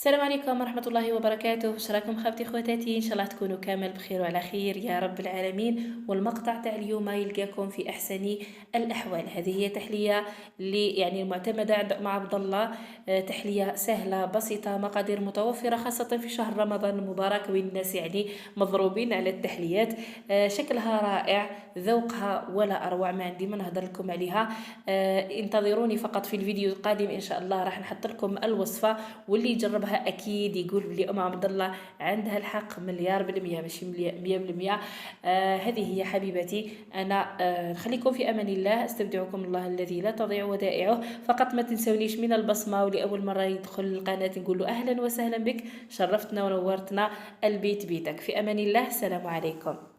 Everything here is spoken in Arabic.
السلام عليكم ورحمة الله وبركاته. واش راكم خاوتي خواتاتي؟ ان شاء الله تكونوا كامل بخير وعلى خير يا رب العالمين. والمقطع تاع اليوم يلقاكم في احسن الاحوال. هذه هي تحلية اللي يعني معتمدة عند ام عبد الله. تحلية سهلة بسيطة، مقادير متوفرة، خاصة في شهر رمضان المبارك وين الناس يعني مضروبين على التحليات. شكلها رائع، ذوقها ولا اروع، ما عندي ما نهضر لكم عليها. انتظروني فقط في الفيديو القادم ان شاء الله، راح نحط لكم الوصفة، واللي يجربها اكيد يقول بلي ام عبد الله عندها الحق مليار بالمية، ماشي 100%. هذه هي حبيبتي. انا نخليكم في امان الله، استودعكم الله الذي لا تضيع ودائعه. فقط ما تنسونيش من البصمه، ولاول مره يدخل القناه نقول له اهلا وسهلا بك، شرفتنا ونورتنا. البيت بيتك. في امان الله، السلام عليكم.